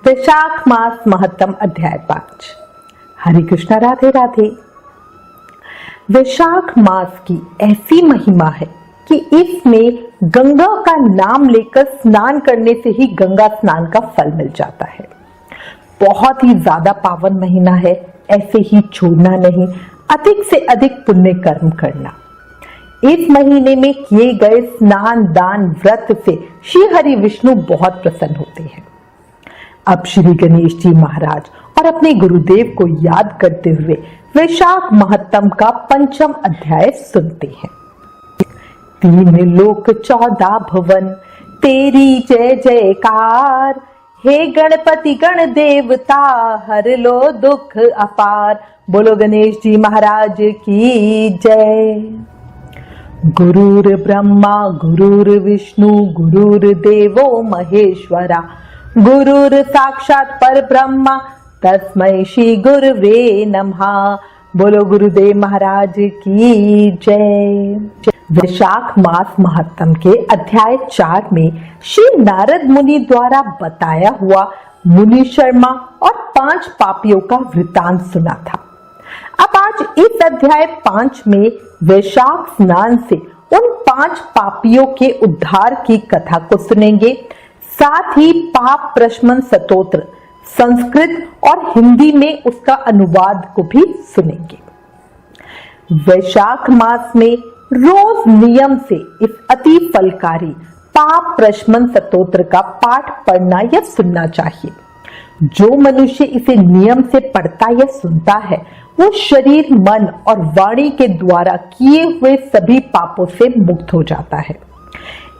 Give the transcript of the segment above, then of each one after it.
वैशाख मास महत्तम अध्याय 5। हरे कृष्णा, राधे राधे। वैशाख मास की ऐसी महिमा है कि इसमें गंगा का नाम लेकर स्नान करने से ही गंगा स्नान का फल मिल जाता है। बहुत ही ज्यादा पावन महीना है, ऐसे ही छोड़ना नहीं, अधिक से अधिक पुण्य कर्म करना। इस महीने में किए गए स्नान दान व्रत से श्री हरि विष्णु बहुत प्रसन्न होते हैं। अब श्री गणेश जी महाराज और अपने गुरुदेव को याद करते हुए वैशाख महत्तम का 5वां अध्याय सुनते हैं। 3 लोक 14 भवन तेरी जय जयकार, हे गणपति गण देवता हर लो दुख अपार। बोलो गणेश जी महाराज की जय। गुरुर ब्रह्मा गुरुर्विष्णु गुरुर्देवो महेश्वरा, गुरुर साक्षात पर ब्रह्मा तस्मै श्री गुरुवे नमः। बोलो गुरुदेव महाराज की जय। वैशाख मास महत्तम के अध्याय 4 में श्री नारद मुनि द्वारा बताया हुआ मुनि शर्मा और 5 पापियों का वृतांत सुना था। अब आज इस अध्याय 5 में वैशाख स्नान से उन 5 पापियों के उद्धार की कथा को सुनेंगे। साथ ही पाप प्रशमन स्तोत्र संस्कृत और हिंदी में उसका अनुवाद को भी सुनेंगे। वैशाख मास में रोज नियम से इस अति फलकारी पाप प्रशमन स्तोत्र का पाठ पढ़ना या सुनना चाहिए। जो मनुष्य इसे नियम से पढ़ता या सुनता है वो शरीर, मन और वाणी के द्वारा किए हुए सभी पापों से मुक्त हो जाता है।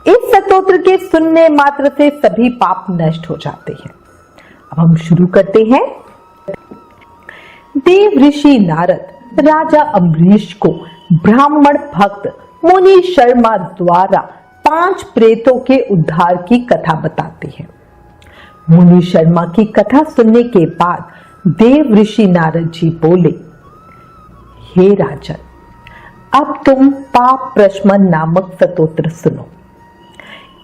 इस स्तोत्र के सुनने मात्र से सभी पाप नष्ट हो जाते हैं। अब हम शुरू करते हैं। देव ऋषि नारद राजा अम्बरीश को ब्राह्मण भक्त मुनि शर्मा द्वारा 5 प्रेतों के उद्धार की कथा बताते हैं। मुनि शर्मा की कथा सुनने के बाद देव ऋषि नारद जी बोले, हे राजन, अब तुम पाप प्रशमन नामक स्तोत्र सुनो।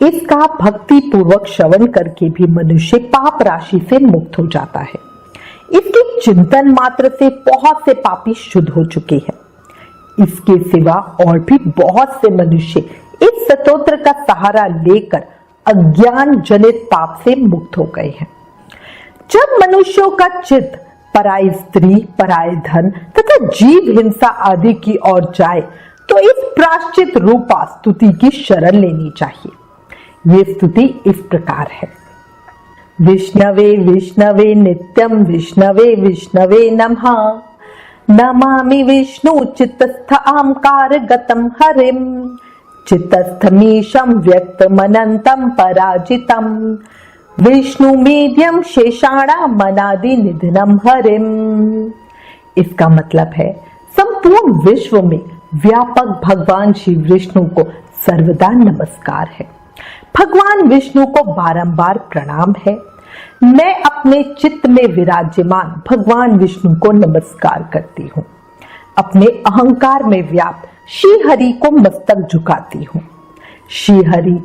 इसका भक्ति पूर्वक श्रवण करके भी मनुष्य पाप राशि से मुक्त हो जाता है। इसके चिंतन मात्र से बहुत से पापी शुद्ध हो चुके हैं। इसके सिवा और भी बहुत से मनुष्य इस स्तोत्र का सहारा लेकर अज्ञान जनित पाप से मुक्त हो गए हैं। जब मनुष्यों का चित्त पराई स्त्री, पराय धन तथा जीव हिंसा आदि की ओर जाए तो इस प्रायश्चित रूपा स्तुति की शरण लेनी चाहिए। ये स्तुति इस प्रकार है। विष्णवे विष्णवे नित्यं विष्णवे विष्णवे नमः, नमामि विष्णु चित्तस्थामकार गतं हरिं, चित्तस्थमीशं व्यक्तमनन्तं पराजितं, विष्णु मीड्यं शेषाणाम मनादि निधनं हरिं। इसका मतलब है संपूर्ण विश्व में व्यापक भगवान श्री विष्णु को सर्वदा नमस्कार है। भगवान विष्णु को बारंबार प्रणाम है। मैं अपने चित्त में विराजमान भगवान विष्णु को नमस्कार करती हूँ। अपने अहंकार में व्याप्त श्री हरि को मस्तक झुकाती हूँ। श्री हरि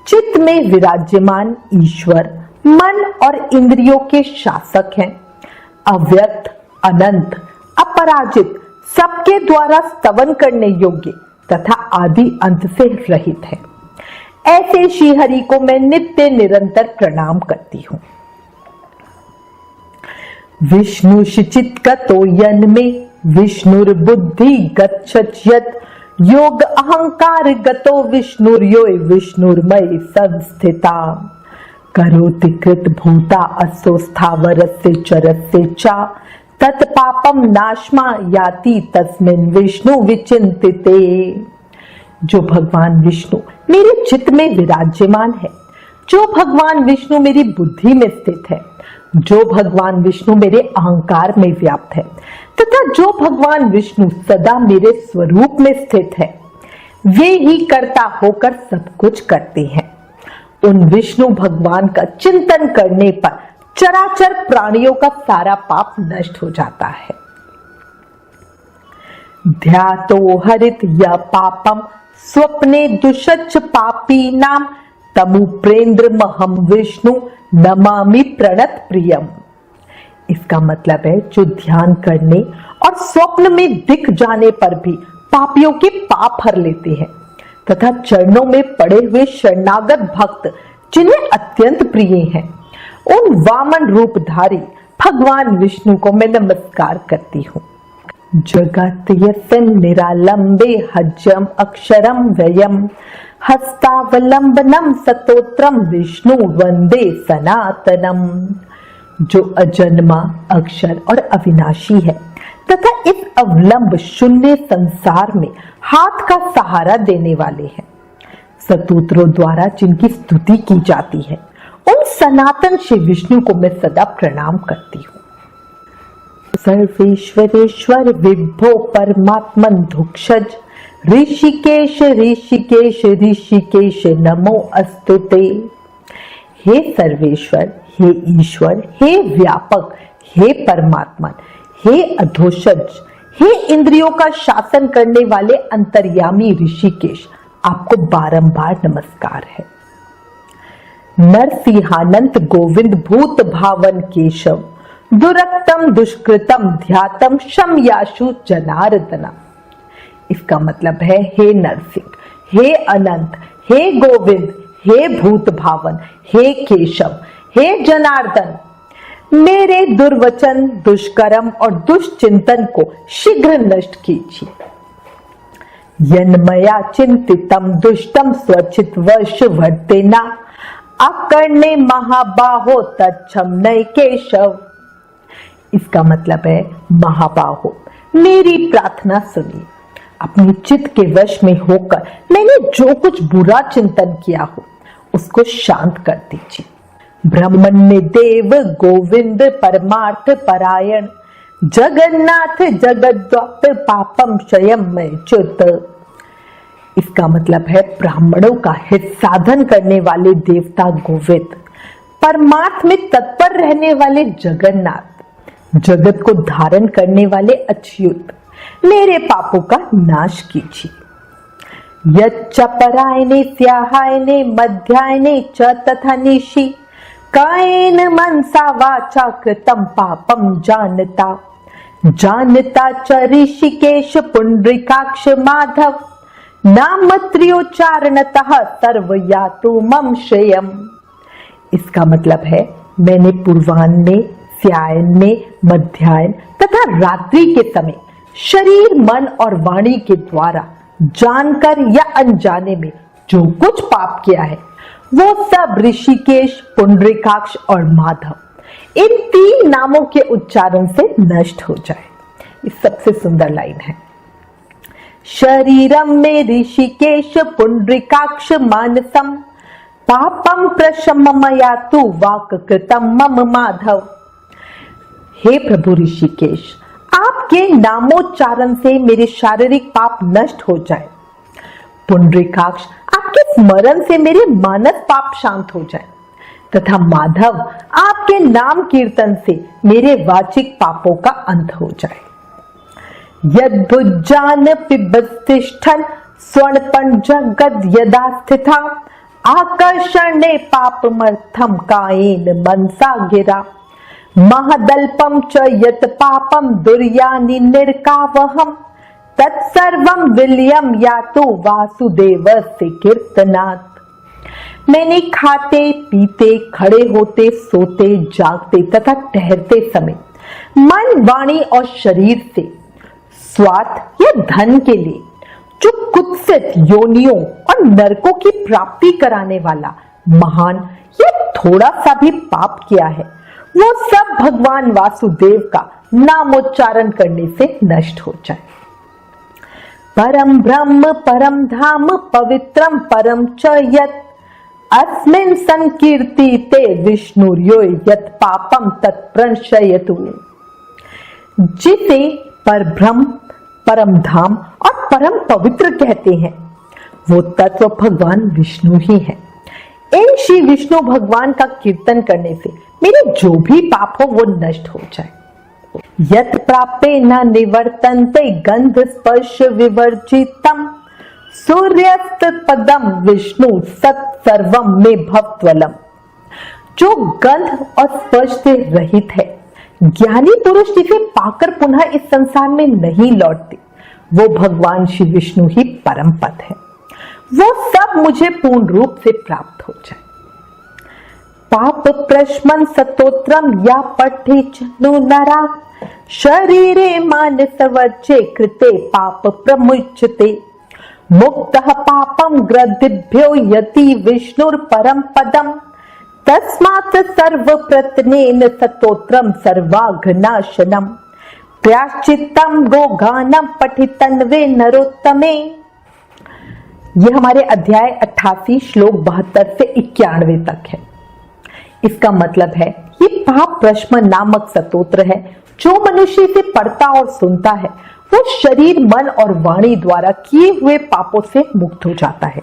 चित्त में विराजमान ईश्वर, मन और इंद्रियों के शासक हैं। अव्यक्त, अनंत, अपराजित, सबके द्वारा स्तवन करने योग्य तथा आदि अंत से रहित है। ऐसे श्री हरि को मैं नित्य निरंतर प्रणाम करती हूँ। विष्णु चित्तगतो यन्मे विष्णुर्बुद्धि गच्छत्यत, योग अहंकार गतो विष्णुर्यो विष्णुर्मयि संस्थिता, करोति कृत भूता असो स्थावरस्य चरस्य चा, तत्पापम नाशमा याति तस्मिन् विष्णु विचिंतिते। जो भगवान विष्णु मेरे चित्त में विराजमान है, जो भगवान विष्णु मेरी बुद्धि में स्थित है, जो भगवान विष्णु मेरे अहंकार में व्याप्त है तथा जो भगवान विष्णु सदा मेरे स्वरूप में स्थित है, वे ही कर्ता होकर सब कुछ करते हैं। उन विष्णु भगवान का चिंतन करने पर चराचर प्राणियों का सारा पाप नष्ट हो जाता है। ध्यातो हरित या पापम स्वप्ने दुषच्च पापी नाम, तमुप्रेंद्र महम विष्णु नमामि प्रणत प्रियम। इसका मतलब है जो ध्यान करने और स्वप्न में दिख जाने पर भी पापियों के पाप हर लेते हैं तथा चरणों में पड़े हुए शरणागत भक्त जिन्हें अत्यंत प्रिय हैं, उन वामन रूपधारी भगवान विष्णु को मैं नमस्कार करती हूँ। जगत यस्मिन् निरालंबे हज्जम अक्षरम व्ययम हस्तावलंबनम स्तोत्रम विष्णु वंदे सनातनम। जो अजन्मा, अक्षर और अविनाशी है तथा इस अवलंब शून्य संसार में हाथ का सहारा देने वाले हैं, स्तोत्रों द्वारा जिनकी स्तुति की जाती है, उन सनातन श्री विष्णु को मैं सदा प्रणाम करती हूँ। सर्वेश्वरेश्वर विभो परमात्मन धुक्षज ऋषिकेश ऋषिकेश ऋषिकेश नमो अस्तुते। हे सर्वेश्वर, हे ईश्वर, हे व्यापक, हे परमात्मा, हे अधोषज, हे इंद्रियों का शासन करने वाले अंतर्यामी ऋषिकेश, आपको बारंबार नमस्कार है। नरसिंहानंत गोविंद भूत भावन केशव दुरक्तम दुष्कृतम ध्यातम शमयाशु जनार्दना। इसका मतलब है हे नरसिंह, हे अनंत, हे गोविंद, हे भूत भावन, हे केशव, हे जनार्दन, मेरे दुर्वचन, दुष्कर्म और दुष्चिंतन को शीघ्र नष्ट कीजिए। यन्मया चिंतितम दुष्टम स्वचित वर्ष वर्तेना अकर्णे महाबाहो तच्छम नय केशव। इसका मतलब है महाबाहो, मेरी प्रार्थना सुनिए। अपने चित्त के वश में होकर मैंने जो कुछ बुरा चिंतन किया हो उसको शांत कर दीजिए। ब्रह्मण्य देव गोविंद परमार्थ परायण जगन्नाथ जगद्वाप पापम स्वयं में च्युत। इसका मतलब है ब्राह्मणों का हित साधन करने वाले देवता गोविंद, परमार्थ में तत्पर रहने वाले जगन्नाथ, जगत को धारण करने वाले अच्युत, मेरे पापों का नाश कीजिए। यच्च परायणे स्याहायने मध्यायने च तथा निशि कायेन मनसा वाचा कृतं पापम जानता जानता च ऋषिकेश पुंडरीकाक्ष माधव नामत्र्योच्चारणतः सर्वयातु मम श्रेयम। इसका मतलब है मैंने पूर्वाह्न, स्यायन, मध्याह्न तथा रात्रि के समय शरीर, मन और वाणी के द्वारा जानकर या अनजाने में जो कुछ पाप किया है वो सब ऋषिकेश, पुंडरीकाक्ष और माधव, इन तीन नामों के उच्चारण से नष्ट हो जाए। ये सबसे सुंदर लाइन है। शरीरम में ऋषिकेश पुंडरीकाक्ष मानसम पापम प्रशममयातु वाक कृतम मम माधव। हे प्रभु ऋषिकेश, आपके नामोच्चारण से मेरे शारीरिक पाप नष्ट हो जाए। पुंडरीकाक्ष, आपके स्मरण से मेरे मानस पाप शांत हो जाए तथा माधव, आपके नाम कीर्तन से मेरे वाचिक पापों का अंत हो जाए। यद्भुजान पिबस्तिष्ठन स्वर्णपण जगद यदा स्थिता आकर्षणे पापमर्थम कायेन मनसा गिरा महदल्पम च यत पापम दुर्यानि निर्कावहम तत्सर्वम विलियम यातु वासुदेवस्य कीर्तनात्। मैंने खाते, पीते, खड़े होते, सोते, जागते तथा ठहरते समय मन, वाणी और शरीर से स्वार्थ या धन के लिए जो कुत्सित योनियों और नरकों की प्राप्ति कराने वाला महान या थोड़ा सा भी पाप किया है वो सब भगवान वासुदेव का नामोच्चारण करने से नष्ट हो जाए। परम ब्रह्म परम धाम पवित्रम परम च यत् अस्मिन् संकीर्तिते विष्णुर्यो यत् पापम तत्प्रणशयतु। जिसे परब्रह्म, परम धाम और परम पवित्र कहते हैं वो तत्व भगवान विष्णु ही है। इन श्री विष्णु भगवान का कीर्तन करने से मेरे जो भी पाप हो वो नष्ट हो जाए। यत् प्रापे न निवर्तन्ते गंध स्पर्श विवर्जितम सूर्यस्त पदम विष्णु सत सर्वम में भवत्वलम। जो गंध और स्पर्श से रहित है, ज्ञानी पुरुष जिसे पाकर पुनः इस संसार में नहीं लौटते, वो भगवान श्री विष्णु ही परम पद है। वो सब मुझे पूर्ण रूप से प्राप्त हो जाए। पाप प्रश्मन स्तोत्रम या पठे चनु नरा, शरीरे मानस वर्चे कृते पाप प्रमुच्यते। मुक्तः पापम ग्रद्धिभ्यो यति विष्णुर परम पदम, तस्मात् सर्व प्रतनेन स्तोत्रम सर्वाघनाशनम। प्रायश्चित्तम गोगानम पठितन्वे नरोत्तमे। यह हमारे अध्याय 88 श्लोक 72 से 91 तक है। इसका मतलब है ये पाप प्रश्मन नामक स्तोत्र है। जो मनुष्य इसे पढ़ता और सुनता है वो शरीर, मन और वाणी द्वारा किए हुए पापों से मुक्त हो जाता है।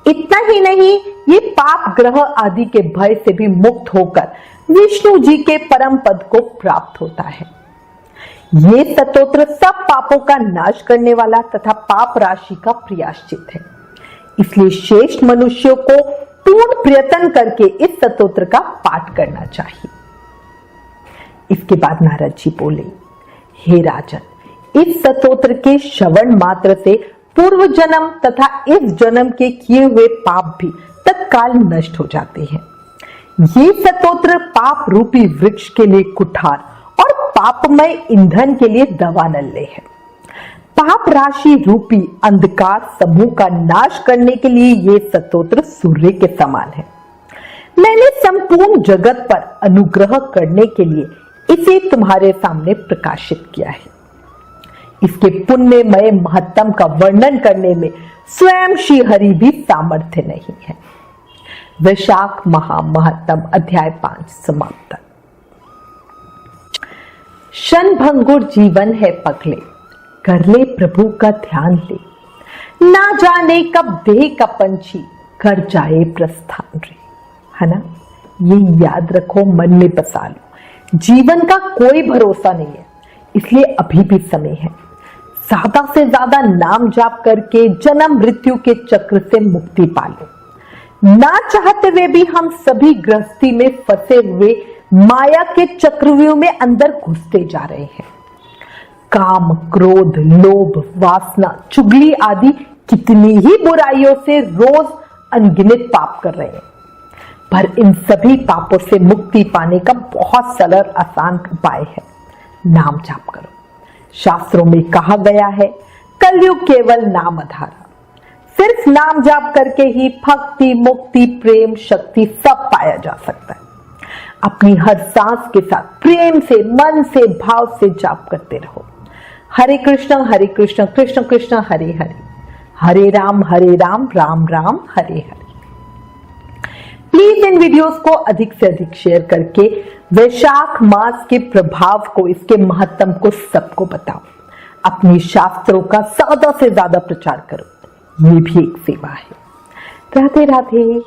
इतना ही नहीं, ये पाप ग्रह आदि के भय से भी मुक्त होकर विष्णु जी के परम पद को प्राप्त होता है। ये स्तोत्र सब पापों का नाश करने वाला तथा पाप राशि का प्रायश्चित है। इसलिए श्रेष्ठ मनुष्यों को पूर्ण प्रयत्न करके इस स्तोत्र का पाठ करना चाहिए। इसके बाद नारद जी बोले, हे राजन, इस स्तोत्र के श्रवण मात्र से पूर्व जन्म तथा इस जन्म के किए हुए पाप भी तत्काल नष्ट हो जाते हैं। ये स्तोत्र पाप रूपी वृक्ष के लिए कुठार और पापमय ईंधन के लिए दवा नल्ले है। पाप राशि रूपी अंधकार समूह का नाश करने के लिए ये स्तोत्र सूर्य के समान है। मैंने संपूर्ण जगत पर अनुग्रह करने के लिए इसे तुम्हारे सामने प्रकाशित किया है। इसके पुण्यमय महत्तम का वर्णन करने में स्वयं श्री हरि भी सामर्थ्य नहीं है। वैशाख महामहत्तम अध्याय 5 समाप्त। क्षणभंगुर जीवन है पगले, कर ले प्रभु का ध्यान ले। ना जाने कब देह का पंछी कर जाए प्रस्थान रे। है ना, ये याद रखो, मन में बसा लो। जीवन का कोई भरोसा नहीं है, इसलिए अभी भी समय है। ज्यादा से ज्यादा नाम जाप करके जन्म मृत्यु के चक्र से मुक्ति पालो। ना चाहते हुए भी हम सभी गृहस्थी में फंसे हुए माया के चक्रव्यूह में अंदर घुसते जा रहे हैं। काम, क्रोध, लोभ, वासना, चुगली आदि कितनी ही बुराइयों से रोज अनगिनत पाप कर रहे हैं। पर इन सभी पापों से मुक्ति पाने का बहुत सरल आसान उपाय है, नाम जाप करो। शास्त्रों में कहा गया है, कलयुग केवल नाम आधारा। सिर्फ नाम जाप करके ही भक्ति, मुक्ति, प्रेम, शक्ति सब पाया जा सकता है। अपनी हर सांस के साथ प्रेम से, मन से, भाव से जाप करते रहो। हरे कृष्ण कृष्ण कृष्ण हरे हरे, हरे Ram Ram Ram Hare Hare. Please in videos को अधिक से अधिक शेयर करके वैशाख मास के प्रभाव को, इसके महत्तम को सबको बताओ। अपनी शास्त्रों का ज्यादा से ज्यादा प्रचार करो, ये भी एक सेवा है। राधे राधे।